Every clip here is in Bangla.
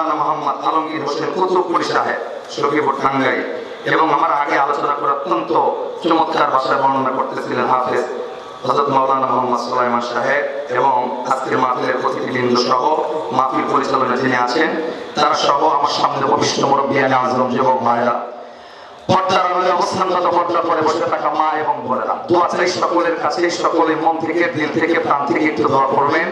মাওলানা মোহাম্মদ আলমগীর হোসেন কুতুবপুরি সাহেব সখীপুর টাঙ্গাইল এবং আমার আগে আলোচনা করে অত্যন্ত চমৎকার ভাষায় বর্ণনা করতেছিলেন হাফেজ হযরত মাওলানা মোহাম্মদ সুলাইমান সাহেব এবং আজকের মাহফিলের অতিথিবৃন্দ সহ মাহফিল পরিচালনা যিনি আছেন তারা সহ আমার সামনে উপবিষ্ট মুরব্বিয়ানে আজম যুবক ভাইরা পর্দার আড়ালে অবস্থানরত পর্দার পরে বসে থাকা মা এবং বোনেরা দোয়া চাই সকলের কাছে সকলের মন থেকে দিল থেকে প্রাণ থেকে একটু দোয়া করবেন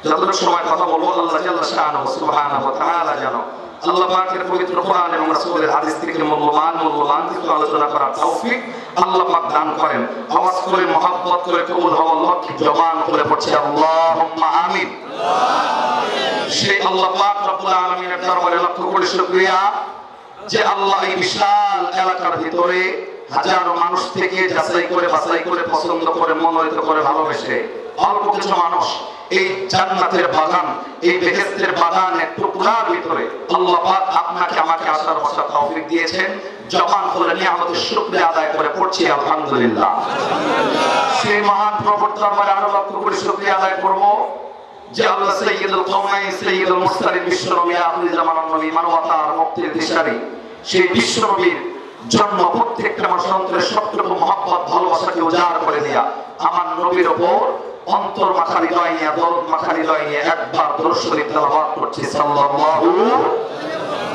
যতটুকু সময় কথা বলবো আল্লাহ জাল্লা শাআনহু সুবহানাহু ওয়া তাআলা জানো আল্লাহ পাকের পবিত্র কোরআন এবং রাসূলের হাদিস থেকে মূল্যবান কিছু আলোচনা করার তৌফিক আল্লাহ পাক দান করেন আওয়াজ করে মহব্বত করে কবুল হওয়া লক্ষ্য জবান করে পড়ছি আল্লাহুম্মা আমিন সেই আল্লাহ পাক রব্বুল আলামিনের দরবারে লক্ষ কোটি শুকরিয়া যে আল্লাহ এই বিশাল এলাকার ভিতরে হাজারো মানুষ থেকে যাচাই করে বাছাই করে পছন্দ করে মনোনীত করে ভালোবেসে অল্প কিছু মানুষ এই জান্নাতের বাগান এই বেহেশতের বাগানের টুকরার ভিতরে আল্লাহ পাক আপনাকে আমাকে আসার বসার তৌফিক দিয়েছেন জবান খুলে নিয়ামতের শুকরিয়া আদায় করে পড়ছি আলহামদুলিল্লাহ সেই মহান প্রভুর দরবারে আরো লক্ষ করে শুকরিয়া আদায় করব যে আল্লাহ সাইয়্যিদুল কাওনাইন সাইয়্যিদুল মুরসালিন বিশ্বনবী আখির জামানার নবী মানবতার মুক্তির দিশারি সেই বিশ্বনবীর জন্ম প্রত্যেকটা মানুষের অন্তরে সবটুকু মহব্বত ভালোবাসাকে উজাড় করে দেয়া আমার নবীর উপর অন্তর মাখা হৃদয় নিয়ে দরদ মাখা হৃদয় নিয়ে একবার দরুদ শরীফ তেলাওয়াত করছি সাল্লাল্লাহু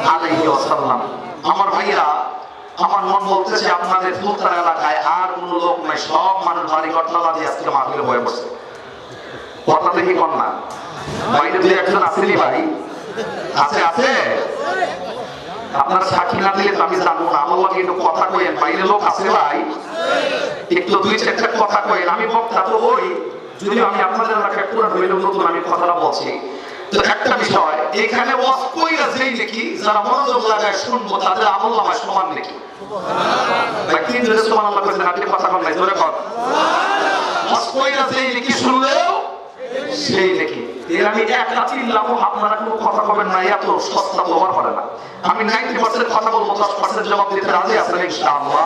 আলাইহি ওয়াসাল্লাম আমার ভাইরা আমার মন বলতেছে আপনাদের ফুলতলা এলাকায় আর কোনো লোক নাই সব মানুষ বাড়ি ঘরতলা দিয়ে আজকে মাহফিল হয়ে বসে কথা দেখি কোন না বাইরে দুই একজন আসেনি ভাই আছে আছে আপনারা সাক্ষী না দিলে তো আমি জানবো না আমার লাগে একটু কথা কইেন বাইরে লোক আছে ভাই একটু দুই চারটা কথা কইেন আমি বক্তা তো ওই যদি আমি আপনাদের এলাকায় পুরো হইলেও নতুন আমি কথাটা বলছি তো একটা বিষয় এখানে ওয়াজ কইরা যেই নাকি যারা মনোযোগ লাগায় শুনবো তাদের আমল নামায় সমান নাকি ভাই তিন জনে সুবহানাল্লাহ কইছেন আপনি কথা বলেন নাই জোরে কর ওয়াজ কইরা যেই নাকি শুনলেও সেই নাকি এর আমি এক রাতি লাভ আপনারা কোনো কথা বলবেন না এত সস্তা ব্যবহার করে না আমি 90% কথা বলবো 10% জবাব দিতে রাজি আছেন ইনশাআল্লাহ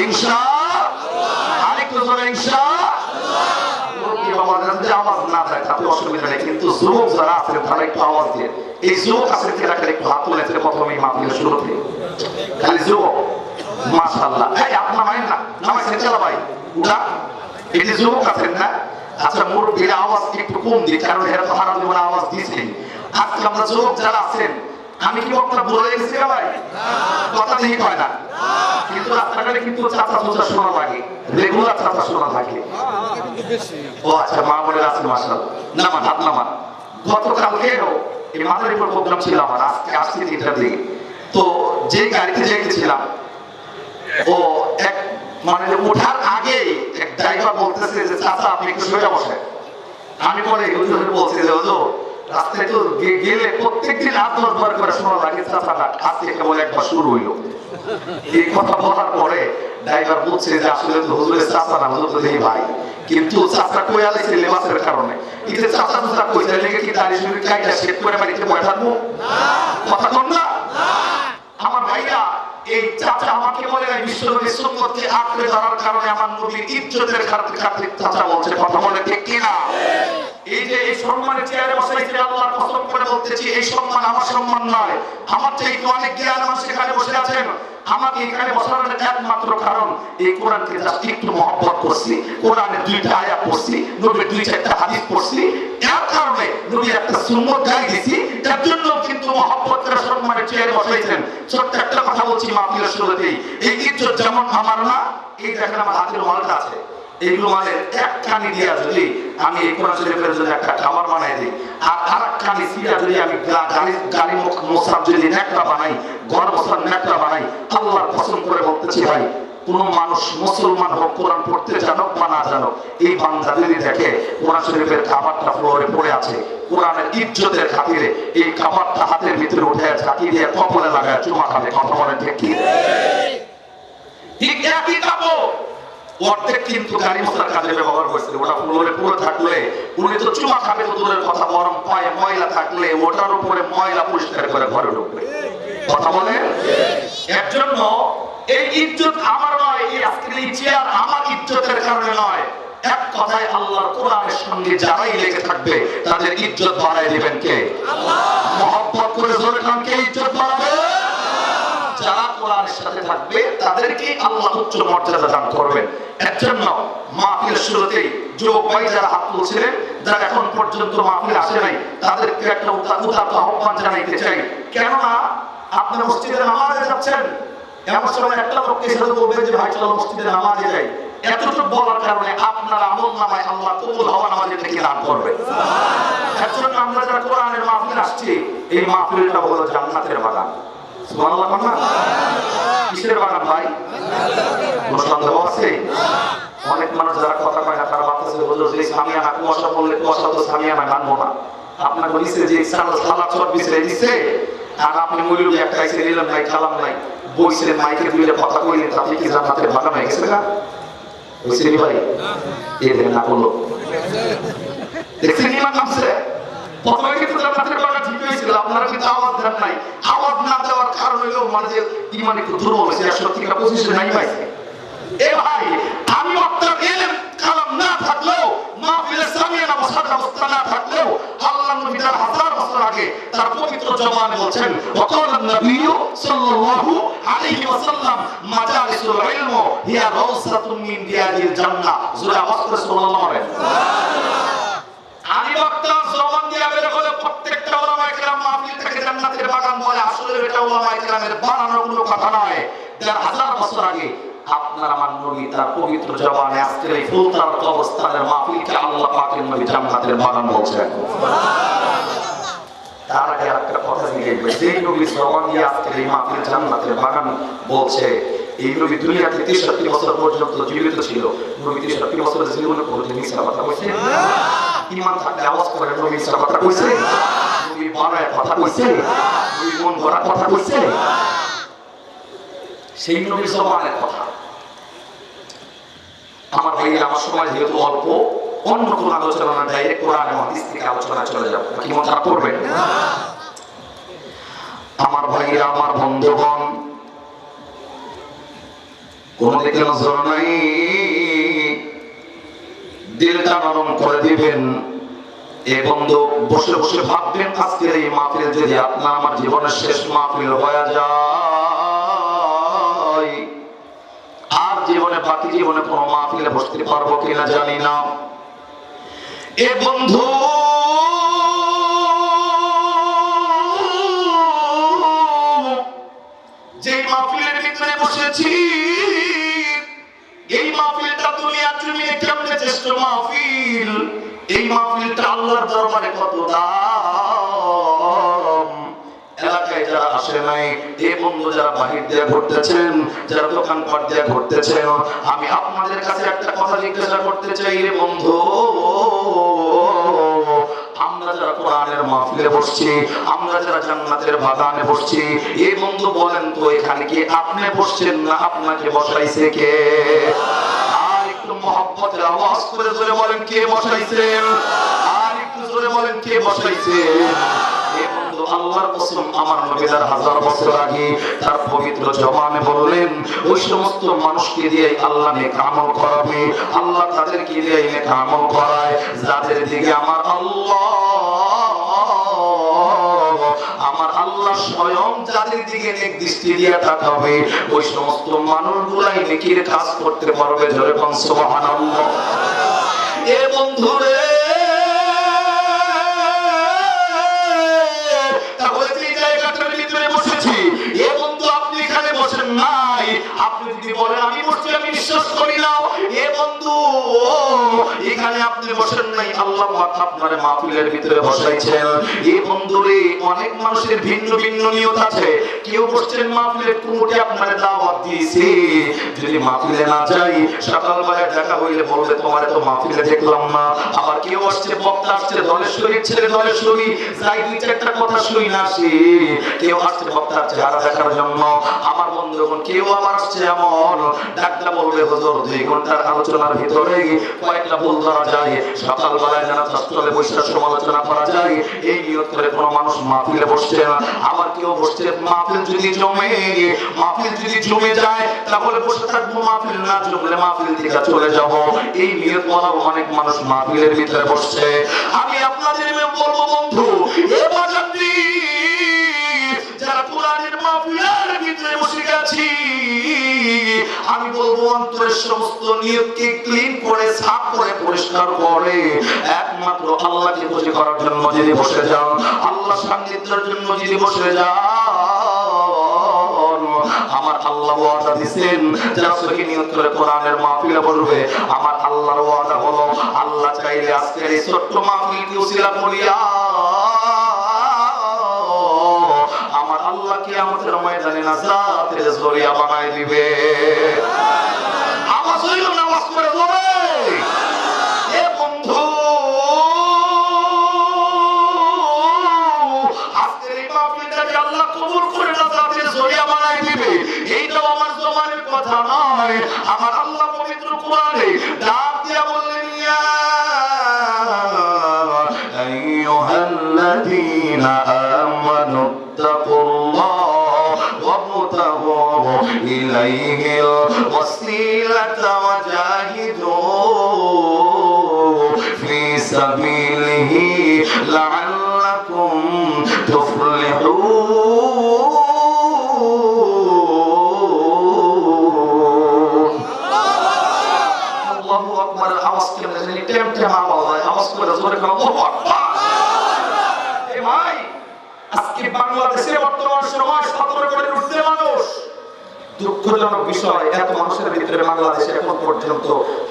ইনশাআল্লাহ আরেকটু জোরে ইনশাআল্লাহ মুরব্বি বাবাদের যে আওয়াজ না দেয় তাতে অসুবিধা নেই কিন্তু যুবক যারা আছে তারা একটু আওয়াজ দিয়ে এই যুবক আছে তারা একটু হাত তুলে প্রথমেই মাহফিলের শুরুতে খালি যুবক মাশাআল্লাহ এই আপনার মাইন না নামাইছেন চালা ভাই উঠা এই যে যুবক আছেন না আচ্ছা মুরব্বির আওয়াজ একটু কম দিই কারণ এরা তো হারাম জীবনে আওয়াজ দিয়েছে আজকে আমরা যুবক যারা আছেন আমি কি বক্তা বলে গেছি ভাই কথা দেখি কয় না কিন্তু রাস্তাঘাটে কিন্তু চাচা চাচা শোনা লাগে রেগুলার চাচা শোনা লাগে ও আচ্ছা মা বলে আছে মাশাআল্লাহ নামা হাত নামা গতকালকেও এই মাদারীপুর প্রোগ্রাম ছিল আমার আজকে আসছি তিনটার দিকে তো যে গাড়িতে গেছিলাম ও এক মানে ওঠার আগে এক ড্রাইভার বলতেছে যে চাচা আপনি একটু শুয়ে বসেন আমি পরে হুজুর বলছি যে হুজুর রাস্তায় তো গেলে প্রত্যেকদিন হাত ধর করে শোনা লাগে চাচাটা আজকে কেবল একবার শুরু হইলো এই কথা বলার পরে ড্রাইভার বলছে যে আসলে তো হুজুরের চাচা না হুজুর তো এই ভাই কিন্তু চাচা কই আলাইছে লেবাসের কারণে কিন্তু চাচা চাচা কইছে লেগে কি দাড়ি শুরু কাইটা শেভ করে বাড়িতে বসে থাকবো কথা কম না আমার ভাইরা এই চাচা আমাকে বলে বিশ্বনবীর সুন্নতকে আঁকড়ে ধরার কারণে আমার নবীর ইজ্জতের খাতিরে চাচা বলছে কথা বলে ঠিক কি না এই যে এই সম্মানের চেয়ারে বসাইছে আল্লাহর কসম করে বলতেছি এই সম্মান আমার সম্মান নয় আমার থেকে অনেক জ্ঞান মানুষ এখানে বসে আছেন আমাকে এখানে বসানোর একমাত্র কারণ এই কোরআনকে জাস্ট একটু মহব্বত করছি কোরআনের দুইটা আয়াত পড়ছি নবীর দুই চারটা হাদিস পড়ছি এর কারণে নবীর একটা সুন্নাত গাই দিছি তার জন্য কিন্তু মহব্বত করে সম্মানের চেয়ারে বসাইছেন ছোট্ট একটা কথা বলছি মাহফিলের শুরুতেই এই ইজ্জত যেমন আমার না এই দেখেন আমার হাতের মালটা আছে এইগুলো মানে এক কানি দিয়া যদি আমি এই কোরআন শরীফের জন্য একটা খাবার বানাই দিই আর আরেক কানি সিয়া যদি আমি গাড়ি মোছার যদি নেকড়া বানাই ঘর মোছার নেকড়া বানাই আল্লাহর কসম করে বলতেছি ভাই কোন মানুষ মুসলমান হোক কোরআন পড়তে জানুক বা না জানুক এই বান্দা যদি দেখে কোরআন শরীফের খাবারটা ফ্লোরে পড়ে আছে কোরআনের ইজ্জতের খাতিরে এই খাবারটা হাতের ভিতরে উঠে ঝাঁকি দিয়ে কপালে লাগায় চুমা খাবে কথা বলেন ঠিক কি ঠিক একই খাবো অর্ধেক কিন্তু গাড়ি মোছার কাজে ব্যবহার করছিল ওটা ফ্লোরে পুরো থাকলে উনি তো চুমা খাবে তো দূরের কথা গরম পায়ে ময়লা থাকলে ওটার উপরে ময়লা পরিষ্কার করে ঘরে ঢুকবে কথা বলে এর জন্য এই ইজ্জত আমার নয় এই আজকের এই চেয়ার আমার ইজ্জতের কারণে নয় এক কথায় আল্লাহর কোরআনের সঙ্গে যারাই লেগে থাকবে তাদের ইজ্জত বাড়ায় দিবেন কে আল্লাহ মহব্বত করে জোরে এখন কে ইজ্জত বাড়াবে? যারা কোরআনের সাথে থাকবে তাদেরকে আল্লাহ উচ্চ মর্যাদা দান করবেন। এর জন্য মাহফিলের শুরুতেই যুবক ভাই যারা হাত তুলছিলেন, যারা এখন পর্যন্ত মাহফিলে আসে নাই, তাদেরকে একটা উদাত্ত আহ্বান জানাইতে চাই। কেননা আপনি মসজিদে নামাজে যাচ্ছেন, এমন সময় একটা লোককে এসে বলবেন যে ভাই চলো মসজিদে নামাজে যাই, এতটুকু বলার কারণে আপনার আমলনামায় আল্লাহ কবুল হওয়া নামাজের থেকে দান করবে। এর জন্য আমরা যারা কোরআনের মাহফিল আসছি, এই মাহফিলটা হলো জান্নাতের বাগান। সুবহানাল্লাহ। কিসের বাগান ভাই? কোনো সন্দেহ আছে? অনেক মানুষ যারা কথা কয় না তারা ভাবতেছে হুজুর যে সামিয়ানা কুয়াশা বললে কুয়াশা তো সামিয়ানা মানবো না। আপনাকে বলিছে যে সালা চট বিছরে দিছে, আর আপনি মুলিউলি একটা এসে নিলেন নাই, খালাম নাই, বইছিলেন মাইকে দুইটা কথা কইলেন, তাতে কি জান্নাতের বাগান হয়ে গেছে না? বুঝছেন ভাই? এই দেখেন না বললো দেখছেন ইমান নামছে। প্রথমে কিন্তু জান্নাতের বাগান ঠিক হয়েছিল, আপনারা কিন্তু আওয়াজ দেন নাই। আওয়াজ না দেওয়ার কারণ হলো মানে যে ইমান একটু দুর্বল হয়েছে, 100 পজিশনে নাই পাইছে। এ ভাই, আমি আপনার ইলম কালাম না থাকলেও, মাহফিলে সামিয়ানা বসার ব্যবস্থা না থাকলেও, আল্লাহর নবী তার 1000 বছর আগে তার পবিত্র জবানে বলছেন, ওয়াকালান নবিয়্যু সাল্লাল্লাহু আলাইহি ওয়াসাল্লাম মাজালিসুল ইলম হিয়া রাউসাতুন মিন রিয়াদিল জান্নাহ। সূরা আস-সার সাল্লাল্লাহু আলাইহি আমি বক্তা জবান দিয়ে বের করে প্রত্যেকটা উলামায়ে কেরাম মাহফিলটাকে জান্নাতের বাগান বলে। আসলে এটা উলামায়ে কেরামের বানানোর কোনো কথা নয়। 1000 বছর আগে আপনার আমার নবী তার পবিত্র জবানে আজকের এই ফুলতার কবরস্থানের মাহফিলকে আল্লাহ পাকের নবী জান্নাতের বাগান বলছেন। তার আগে একটা কথা জিজ্ঞেস যে নবী জবান দিয়ে আজকের এই মাহফিল জান্নাতের বাগান বলছে, এই নবী দুনিয়াতে 63 বছর পর্যন্ত জীবিত ছিল। নবী 63 বছরের জীবনে কোনোদিন মিথ্যা কথা কইছে? ঈমান থাকলে আওয়াজ করে নবী মিথ্যা কথা কইছে? নবী বানায় কথা কইছে? নবী মন গড়া কথা কইছে? সেই নবীর জবানের কথা। আমার ভাই, আমার সময় যেহেতু অল্প, অন্য কোন আলোচনা না, ডাইরেক্ট কোরআন এবং হাদিস থেকে আলোচনা চলে যাব। কি মন খারাপ করবেন? আমার ভাইরা, আমার বন্ধুগণ, কোন দিকে নজর নাই, দিলটা নরম করে দিবেন। এ বন্ধু বসে বসে ভাববেন, আজকের এই মাহফিল যদি আপনার আমার জীবনের শেষ মাহফিল হয়ে যায়, আর জীবনে বাকি জীবনে কোনো মাহফিলে বসতে পারবো কিনা জানি না। এ বন্ধু যে মাহফিলের ভিতরে বসেছি, এই মাহফিলটা দুনিয়ার জমিনে কেমনে শ্রেষ্ঠ মাহফিল, এই মাহফিলটা আল্লাহর দরবারে কত দাম। এলাকায় যারা আসে নাই, এই বন্ধু যারা বাহির দিয়ে ঘুরতেছেন, যারা দোকানপাট দিয়ে ঘুরতেছেন, আমি আপনাদের কাছে একটা কথা জিজ্ঞাসা করতে চাই। রে বন্ধু, আমরা যারা কোরআনের মাহফিলে বসছি, আমরা যারা জান্নাতের বাগানে বসছি, এই বন্ধু বলেন তো এখানে কি আপনি বসছেন না আপনাকে বসাইছে কে? আর একটু মহব্বতের আওয়াজ করে জোরে বলেন কে বসাইছেন? আর একটু জোরে বলেন কে বসাইছেন? আল্লাহর কসম, আমার নবী 1000 বছর আগে তার পবিত্র জবানে বললেন, ওই সমস্ত মানুষকে দিয়ে আল্লাহ নেক আমল করাবে। আল্লাহ তাদেরকে দিয়ে নেক আমল করায় যাদের দিকে আমার আল্লাহ স্বয়ং যাদের দিকে নেক দৃষ্টি দিয়ে তাকাবে, ওই সমস্ত মানুষগুলাই নেকির কাজ করতে পারবে। জোরে বলেন সুবহানাল্লাহ। এ বন্ধুরে, নাই আপনি যদি বলেন আমি বসছি, আমি বিশ্বাস করি না, এ বন্ধু এখানে আপনি বসেন নাই, আল্লাহ পাক আপনার মাহফিলের ভিতরে বসাইছেন। এ বন্ধু রে, অনেক মানুষের ভিন্ন ভিন্ন নিয়ত আছে। কেউ বসছেন মাহফিলের কুমুটে আপনারে দাওয়াত দিয়েছে, যদি মাহফিলে না যাই সকালবেলা দেখা হইলে বলবে তোমারে তো মাহফিলে দেখলাম না। আবার কেউ আসছে, বক্তা আসছে, দলের শরীর ছেড়ে দলের শরীর যাই, 2-4টা কথা শুই না আসে। কেউ আসছে বক্তার চেহারা দেখার জন্য। আমার বন্ধুগণ, কেউ আবার আসছে এমন ডাক্তার বলবে হুজুর 2 ঘন্টার আলোচনার ভিতরে কয়েকটা ভুল ধরা যায়, সকালবেলায় যেন চলে বসে সমালোচনা করা যায়, এই নিয়ত করে কোনো মানুষ মাহফিলে বসছে না। আবার কেউ বসছে মাহফিল যদি জমে যায় তাহলে বসে থাকবো, মাহফিল না জমলে মাহফিল থেকে চলে যাব, এই নিয়ত বলা অনেক মানুষ মাহফিলের ভিতরে বসছে। আমি আপনাদের বলবো বন্ধু, এ বাজারটি আমি বলবো অন্তরের সমস্ত নিয়তকে ক্লিন করে সাফ করে পরিষ্কার করে একমাত্র আল্লাহকে খুশি করার জন্য যদি বসে যান, আল্লাহ সান্নিধ্যের জন্য যদি বসে যান, আমার আল্লাহ ওয়াদা দিবেন যারা সহি নিয়ত করে কোরআনের মাহফিলে বসবে, আমার আল্লাহর ওয়াদা হলো আল্লাহ চাইলে আজকের এই ছোট্ট মাহফিলকে উসিলা করিয়া আমার আল্লাহ কিয়ামতের ময়দানে নাজাতের জরিয়া বানায় দিবে। আওয়াজ হইল নামাজ পড়ে জোরে। এ বন্ধু আজকের এই মাহফিলটাকে আল্লাহ কবুল করে নাজাতের জরিয়া বানায় দিবে, এইটাও আমার জবানের কথা নয়। আমার আল্লাহ পবিত্র কোরআনে ডাক দিয়া বললেন, ইয়া আইয়ুহাল্লাযীনা আমানু তাকুল্লাহ ওয়াবতাগু ইলাইহিল ওয়াসিলাতা ওয়াজাহিদু ফি সাবিলিহি লাআল্লাকুম তুফলিহুন। আল্লাহু আকবার। আওয়াজ করে জানি টেমটেম আওয়াজ করে জোরে করে আল্লাহু আকবার। এ ভাই, আজকে বাংলাদেশে বর্তমান সময় 17 কোটির ঊর্ধ্বে মানুষ। দুঃখজনক বিষয়, এত মানুষের ভিতরে বাংলাদেশে এখন পর্যন্ত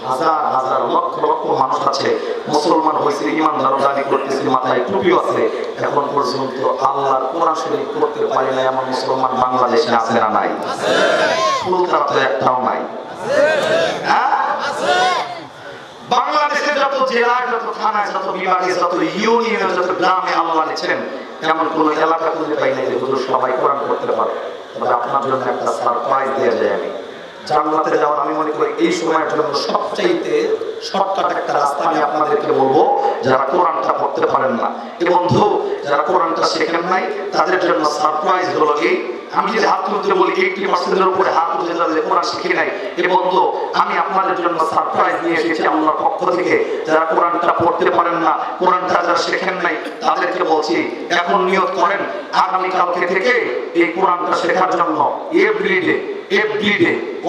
হাজার হাজার লক্ষ লক্ষ মানুষ আছে মুসলমান হয়েছে, ইমানদার দাবি করতেছে, মাথায় টুপিও আছে, এখন পর্যন্ত আল্লাহর কোরআন শরীফ পড়তে পারে না এমন মুসলমান বাংলাদেশে আছে না নাই? সুলতান তো একটাও নাই। বাংলাদেশে যত জেলায়, যত থানায়, যত বিভাগে, যত ইউনিয়নে, যত গ্রামে আল্লাহ লিখেন এমন কোন এলাকা খুঁজে পাই না যে হুজুর সবাই কোরআন পড়তে পারে। তবে আপনার জন্য একটা সারপ্রাইজ দিয়ে যায়। আমি জান্নাতে যাওয়ার আমি মনে করি এই সময়ের জন্য সবচাইতে শর্টকাট একটা রাস্তা আমি আপনাদেরকে বলবো, যারা কোরআনটা পড়তে পারেন না, এ বন্ধু যারা কোরআনটা শেখেন নাই তাদের জন্য সারপ্রাইজ হলো এই, আমি যদি হাত তুলতে বলি 80% উপরে হাত তুলতে যারা কোরআন শিখে নাই, এ বন্ধু আমি আপনাদের জন্য সারপ্রাইজ নিয়ে এসেছি আল্লাহর পক্ষ থেকে। যারা কোরআনটা পড়তে পারেন না, কোরআনটা যারা শেখেন নাই তাদেরকে বলছি এখন নিয়ত করেন আগামী কালকে থেকে এই কোরআনটা শেখার জন্য এভরিডে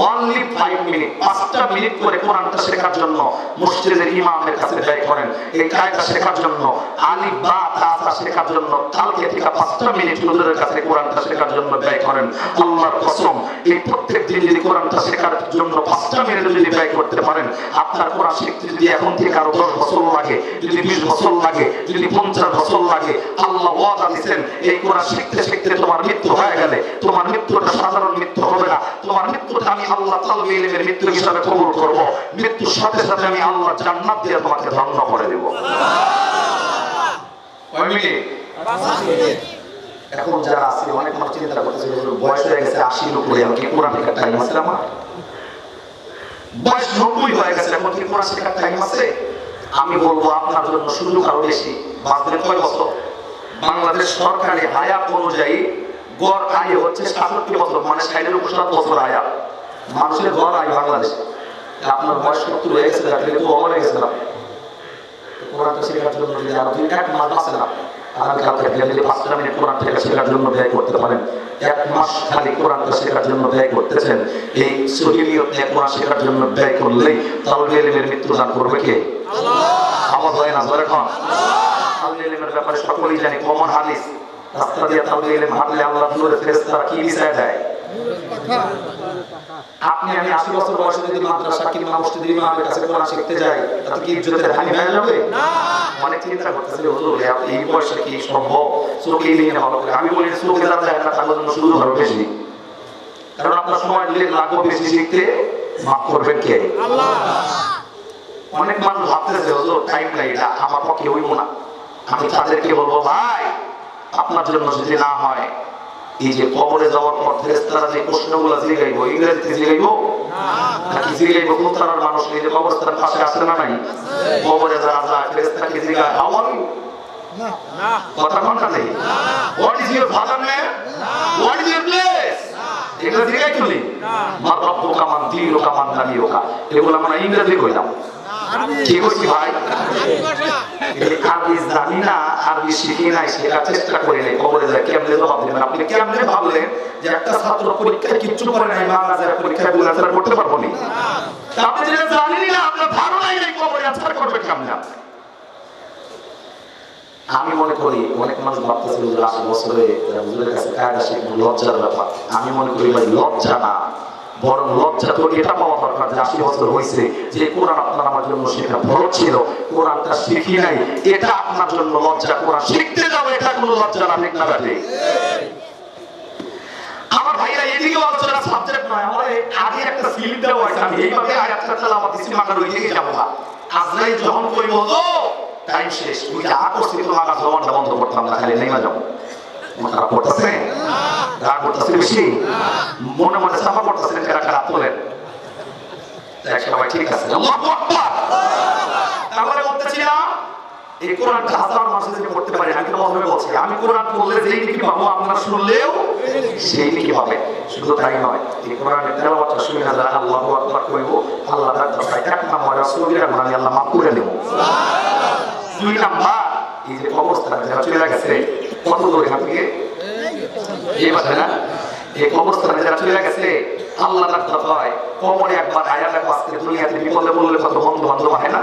only 5 মিনিট 5টা মিনিট করে কোরআনটা শেখার জন্য মসজিদের ইমামের কাছে ব্যয় করেন। এই কায়দা শেখার জন্য, আলিফ বা তা শেখার জন্য কালকে থেকে 5টা মিনিট হুজুরের কাছে কোরআনটা শেখার জন্য ব্যয় করেন। আল্লাহর কসম, এই প্রত্যেক দিন যদি কোরআনটা শেখার জন্য 5টা মিনিট যদি ব্যয় করতে পারেন, আপনার কোরআন শিখতে যদি এখন থেকে আরো 10 বছর লাগে, যদি 20 বছর লাগে, যদি 50 বছর লাগে, আল্লাহ ওয়াদা দিয়েছেন এই কোরআন শিখতে শিখতে তোমার মৃত্যু হয়ে গেলে তোমার মৃত্যুটা সাধারণ মৃত্যু হবে না, তোমার মৃত্যুটা আমি আল্লাহ তাআলা ইলমের মৃত্যু হিসাবে কবুল করব। মৃত্যুর সাথে সাথে আমি আল্লাহ জান্নাত দিয়ে তোমাকে ধন্য করে দেব। কয় মিনিট? এখন যারা আছে অনেক মানুষ চিন্তা করতেছে বয়স হয়ে গেছে 80 এর উপরে, আমি কি কোরআন শেখার টাইম আছে আমার? বয়স 90 হয়ে গেছে, এখন কি কোরআন শেখার টাইম আছে? আমি বলবো আপনার জন্য সুযোগ আরো বেশি। বাঁচবেন কয় বছর? বাংলাদেশ সরকারি হায়াত অনুযায়ী গড় আয় হচ্ছে 67 বছর, মানে 60 উপর 7 বছর আয়া মানুষের গড় আয় বাংলাদেশে। আপনার বয়স 70 হয়ে গেছে, তাহলে তো অমর হয়ে গেছে না। কোরআনটা শেখার জন্য যদি আর 2-1 মাস আছে না, আগামী কালকে যদি 5টা মিনিট কোরআনটা শেখার জন্য ব্যয় করতে পারেন, 1 মাস খালি কোরআনটা শেখার জন্য ব্যয় করতেছেন, এই সহিহ নিয়তে কোরআন শেখার জন্য ব্যয় করলেই তালবে ইলমের মৃত্যু দান করবে কে? আল্লাহ। আওয়াজ হয় না জোরে কোন? তালবে ইলমের ব্যাপারে সকলেই জানি, কমন হাদিস, রাস্তা দিয়ে তালবে ইলম হাঁটলে আল্লাহ নূরের ফেরেশতারা কি বিছায় দেয়? আপনি আমি 80 বছর বয়সে যদি মাদ্রাসা কিংবা মসজিদের ইমামের কাছে কোরআন শিখতে যাই, তাতে কি ইজ্জতের হানি হয়ে যাবে? না। অনেক চিন্তা করতেছে হুজুর এই বয়সে কি সম্ভব? চোখে নিয়ে ভালো করে আমি বলি চোখে যারা যায় না তাদের জন্য শুরু হবে বেশি, কারণ আপনার সময় দিলে লাগবে বেশি শিখতে, মাফ করবেন কে? আল্লাহ। অনেক মানুষ ভাবতেছে হুজুর টাইম নাই, এটা আমার পক্ষে হইব না। আমি তাদেরকে বলবো ভাই আপনার জন্য যদি না হয়, এই যে কবরে যাওয়ার পর ফেরেশতারা যে প্রশ্নগুলো জিগাইবো ইংরেজিতে জিগাইবো নাকি জিগাইবো কোন তারার মানুষ এই যে কবরস্থানের পাশে আছে না নাই? কবরে যারা যায় ফেরেশতাকে জিগায় হাউ আর ইউ? না না, কথা কোনটা নেই। What is your father name? What is your place? এগুলো জিগাই তুলি মা রব্বুকা মান দীনুকা মান নাবিয়ুকা, এগুলো আমরা ইংরেজি কইলাম। কি কইছি ভাই? আরবি জানি না, আরবি শিখি নাই, সেটা চেষ্টা করি নাই, কবরে যায় কেমনে জবাব দেবেন? আপনি কেমনে ভাবলেন যে একটা ছাত্র পরীক্ষায় কিচ্ছু করে নাই, মারা যায় পরীক্ষায় ভুল আনসার করতে পারবো না? আপনি যেটা জানেনই না, আপনার ধারণাই নেই কবরে আনসার করবে কেমনে? আমি মনে করি অনেক মানুষ ভাবতেছে 80 বছরে হুজুরের কাছে কায়দা শিখবো লজ্জার ব্যাপার। আমি মনে করি ভাই লজ্জা না, বরং লজ্জা তো এটা পাওয়া দরকার যে 80 বছর হয়েছে, যে কোরআন আপনার আমার জন্য শেখা ফরজ ছিল, কোরআনটা শিখি নাই, এটা আপনার জন্য লজ্জা। কোরআন শিখতে যাবো, এটা কোনো লজ্জা না, ঠিক না ব্যাপারে? আমার ভাইরা এদিকে আলোচনা সাবজেক্ট নয়, আমার আগে একটা স্লিপ দেওয়া হয়েছে, আমি এইভাবে আয়াতটা চালাবো, দিছি মাকার ওই দিকে যাবো না। আজরাইল যখন কই বলতো টাইম শেষ, ওই যা করছি তো মাকার জবানটা বন্ধ করতাম না, খালি নেমে যাবো। মাকার পড়তেছে রাগ করতেছে বেশি, মনে মনে সাফা করতেছেন, কারা কারা তোলেন সবাই, ঠিক আছে? আল্লাহু আকবার। তাহলে বলতেছিলাম এই কোরআনটা হাজার মানুষ যদি পড়তে পারে, আমি তো প্রথমে বলছি, আমি কোরআন পড়লে যেই নাকি পাবো, আপনার শুনলেও সেই নাকি পাবে। শুধু তাই নয়, এই কোরআনের তেলাওয়াতটা শুনে যারা আল্লাহু আকবার কইব, আল্লাহ তার দরবারে এক নাম্বার সগীরা গুনাহ আল্লাহ মাফ করে দেব। দুই নাম্বার, এই যে কবরস্থানে যারা চলে গেছে, কত দূরে এখান থেকে? এই বাজে না? এই কবরস্থানে যারা চলে গেছে, আল্লাহ তাআলা কয় কবরে একবার আয়া দেখো, আজকে দুনিয়াতে বিপদে পড়লে কত বন্ধু বান্ধব হয় না,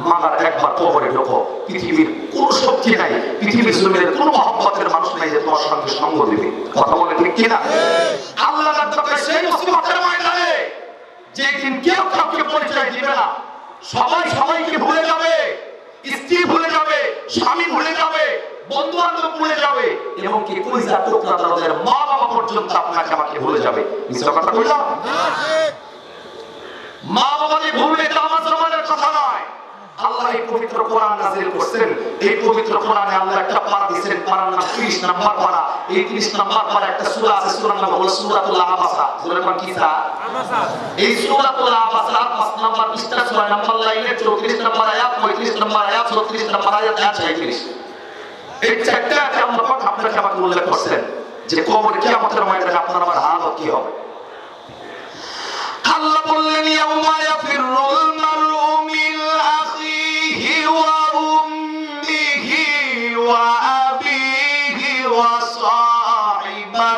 মাগার একবার কবরে ঢোকো, পৃথিবীর কোন শক্তি নাই, পৃথিবীর জমিনের কোন মহব্বতের মানুষ নাই যে তোমার সঙ্গে সঙ্গ দিবে। কথা বলে ঠিক কিনা? আল্লাহ তাআলা কয় সেই মুসিবতের ময়দানে যেদিন কেউ কাউকে পরিচয় দিবে না, সবাই সবাইকে ভুলে যাবে, স্ত্রী ভুলে যাবে, স্বামী ভুলে যাবে, বন্ধু বান্ধব ভুলে যাবে, এবং কি কলিজার টুকরা তাদের মা বাবা পর্যন্ত আপনাকে আমাকে ভুলে যাবে। মিথ্যা কথা বললাম? মা বাবা যে ভুলবে এটা আমার জমানের কথা নয়। আল্লাহ এই পবিত্র কোরআন নাযিল করেছেন, এই পবিত্র কোরআনে আল্লাহ একটা পারা দিয়েছেন, পারার নাম 30 নম্বর পারা। এই 30 নম্বর পারা একটা সূরা আছে, সূরার নাম হলো সূরাতুল আবাসা। সূরা কোন কি সূরা? এই সূরাতুল আবাসা 5 নম্বর পৃষ্ঠা, 6 নম্বর লাইনে 34 নম্বর আয়াত, 35 নম্বর আয়াত, 36 নম্বর আয়াত, 36। এই চারটা আয়াতে আল্লাহ পাক আপনাকে আমাকে উল্লেখ করেছেন যে কবরে কিয়ামতের ময়দানে আপনার আমার হালত কি হবে। আল্লাহ বললেন ইয়াউমা ইয়াফিরুল মারউ মিন আখিহি ওয়া উম্মিহি ওয়া আবিহি ওয়া সাহিবাতিহি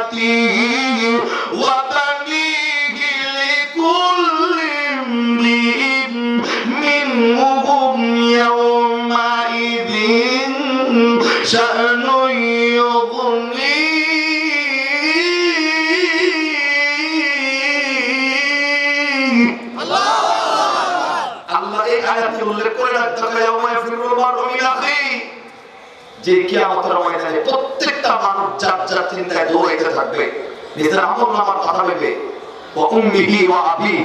ওয়া বানিহি লিকুল্লি ইমরিইন মিনহুম ইয়াউমা ইযিন শা'নুন ইউগনি। আল্লাহ এই আয়াতে উল্লেখ করে রাখতে ইয়াউমা ইয়াফিরুল মারউ মিন আখিহি, যে কিয়ামতের ময়দানে প্রত্যেকটা মানুষ যার যার চিন্তায় দৌড়াইতে থাকবে, নিজের আমলনামার কথা ভেবে, ওয়া উম্মিহি ওয়া আবি,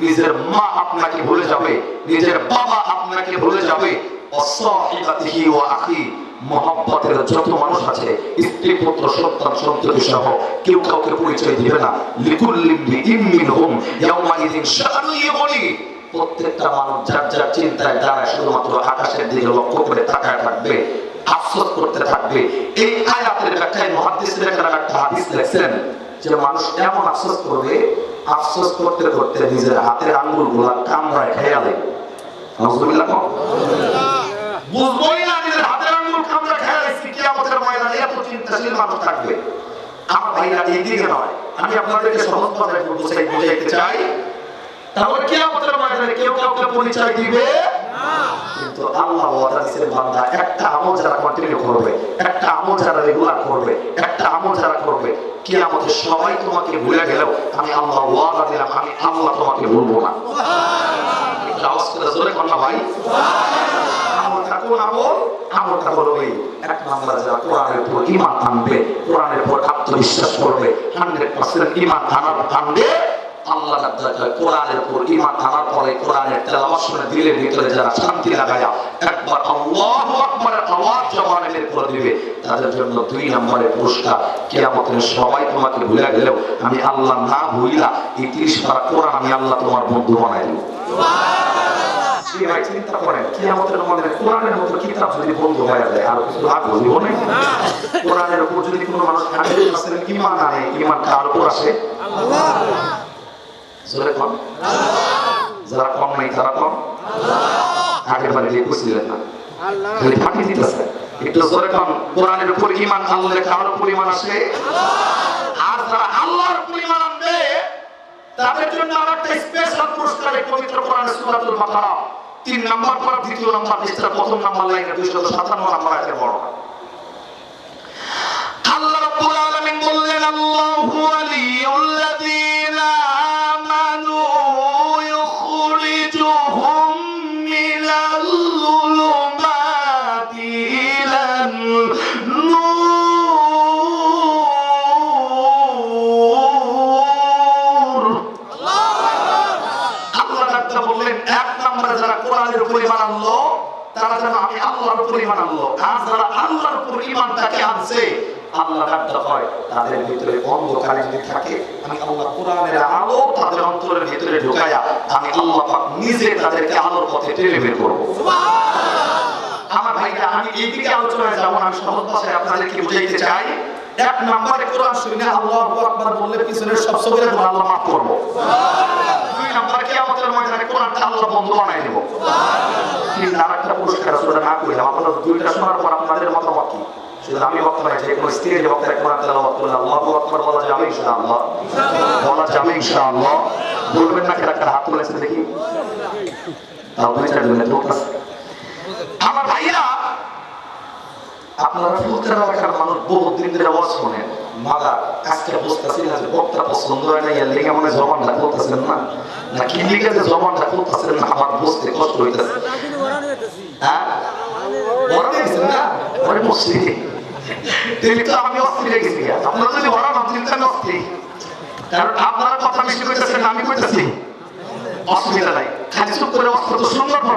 নিজের মা আপনাকে ভুলে যাবে, নিজের বাবা আপনাকে ভুলে যাবে, ওয়া সাহিবাতিহি ওয়া আখি, মহব্বতের যত মানুষ আছে, স্ত্রী পুত্র সন্তান সন্ততি সহ কেউ কাউকে পরিচয় দিবে না। লিকুল্লি ইমরিইন মিনহুম ইয়াউমা ইযিন শা'নুন ইউগনি, প্রত্যেকটা মানুষ যার যার চিন্তায় দাঁড়ায় শুধুমাত্র আকাশের দিকে লক্ষ্য করে তাকায় থাকবে, আফসোস করতে থাকবে। এই আয়াতের ব্যাখ্যায় মুহাদ্দিসরা একটা হাদিস লিখছেন যে মানুষ এমন আফসোস করবে, আফসোস করতে করতে নিজের হাতের আঙ্গুলগুলো কামড়ায় খেয়ে নেবে। নাউযুবিল্লাহ। বুঝবোই না নিজের হাতের আঙ্গুল কামড়ায় খেয়ে নেবে। কিয়ামতের ময়দানে এত চিন্তাশীল মানুষ থাকবে। আমার ভাইরা এইদিকে নয়, আমি আপনাদেরকে সহজভাবে বুঝাইতে চাই। তাহলে কিয়ামতের ময়দানে কেউ কাউকে পরিচয় দিবে না, কিন্তু আল্লাহ ওয়াদা দিয়েছেন বান্দা একটা আমল যারা কন্টিনিউ করবে, একটা আমল যারা রেগুলার করবে, একটা আমল যারা করবে, কিয়ামতে সবাই তোমাকে ভুলে গেলেও আমি আল্লাহ ওয়াদা দিলাম, আমি আল্লাহ তোমাকে ভুলবো না। সুবহানাল্লাহ। আওয়াজ করে জোরে বল না ভাই। সুবহানাল্লাহ। আমলটা কোন আমল? আমলটা হলো এই এক নাম্বার যারা কোরআনের উপর ঈমান আনবে, কোরআনের উপর আত্মবিশ্বাস করবে, 100% ঈমান আনবে। আল্লাহ তাআলা কোরআনের উপর ঈমান আনার পরে কোরআনের তেলাওয়াত শুনে দিলের ভিতরে যারা শান্তি লাগায়া একবার আল্লাহু আকবারের আওয়াজ জবানে বের করে দিবে, তাদের জন্য 2 নম্বরের পুরস্কার। কিয়ামতের সবাই তোমাকে ভুলে গেলেও আমি আল্লাহ না ভুলিলা এই 30 পারা কোরআন আমি আল্লাহ তোমার বন্ধু বানাই দেব। সুবহানাল্লাহ। এই ভাই চিন্তা করেন, কিয়ামতের মধ্যে কোরআনের মতো কিতাব যদি বন্ধু হয়ে যায় আর কিছু লাভ হবে না। কোরআনের উপর যদি কোনো মানুষ 100% ঈমান আনে, ঈমান কার উপর আসে? আল্লাহ। জোরে কোন আল্লাহ। যারা কম নাই তারা কোন আল্লাহ। আগের বারে যে কইছিলেন না খালি ফাঁকি দিতেছে। একটু জোরে কোন কোরআনের উপর ঈমান আনলে কার উপর ঈমান আসে? আর যারা আল্লাহর উপর ঈমান আনবে তাদের জন্য আরেকটা স্পেশাল পুরস্কার এই পবিত্র কোরআনের সূরাতুল বাকারা 3 নাম্বার পড়া 2 নাম্বার পৃষ্ঠা প্রথম নাম্বার লাইনে 257 নাম্বার আয়াতে বড় আল্লাহ রাব্বুল আলামিন বললেন আল্লাহু ওয়ালিয়ুল্লাযীনা আমানু ইউখরিজুহুম মিনাল যুলুমাতি ইলান নূর। আল্লাহ তাআলা বললেন এক নম্বরে যারা কোরআনের উপর ঈমান আনলো তারা যেন আমি আল্লাহর উপর ঈমান আনলো, আর যারা আল্লাহর উপর ঈমানটাকে আনছে আল্লাহ তাআলা হয় তাদের ভিতরে অন্ধকার যদি থাকে আমি আল্লাহ কোরআনের আলো তাদের অন্তরের ভিতরে ঢুকায়া আমি আল্লাহ পাক নিজে তাদেরকে আলোর পথে টেনে বের করব। সুবহানাল্লাহ। আমার ভাইরা আমি এইদিকে আলোচনায় যাব না, আমি সহজ ভাষায় আপনাদেরকে বুঝাইতে চাই। এক নম্বরে কোরআন শুনে আল্লাহু আকবার বললে পিছনের সব সগীরা গুনাহ আল্লাহ মাফ করব। সুবহানাল্লাহ। দুই নম্বরে কিয়ামতের ময়দানে কোরআনটা আল্লাহ বন্ধু বানাই দেব। সুবহানাল্লাহ। তিন আরেকটা পুরস্কার আসলে না কইলাম, আপনারা দুইটা শোনার পর আপনাদের মতামত কি? শুধু আমি বক্তা নাই, যে কোনো স্ত্রীর বক্তা কোরআন তেলাওয়াত করলে আল্লাহু আকবার বলা যাবে ইনশাআল্লাহ? বলা যাবে ইনশাআল্লাহ? বলবেন না কেন? একটা হাত তুলেছেন দেখি। তাও দুই চার মিনিট বলতেছে। আমার ভাইরা আপনারা ফুলতরা এলাকার মানুষ বহুত দিন ধরে আওয়াজ শোনেন, মাদা আজকে বুঝতেছি না যে বক্তা পছন্দ হয় না, এর লেগে মনে জবানটা খুলতেছেন না, না কি লেগে যে জবানটা খুলতেছেন না আমার বুঝতে কষ্ট হইতেছে। হ্যাঁ বড় হয়েছেন না ওরে মসজিদে তিনি তো আমি অস্থির হয়ে গেছি। আপনারা যদি বড় না তিনি তো অস্থির, কারণ আপনারা কথা বেশি কইতেছেন আমি কইতেছি, অসুবিধা নাই, খালি চুপ করে অস্ত্র তো সুন্দর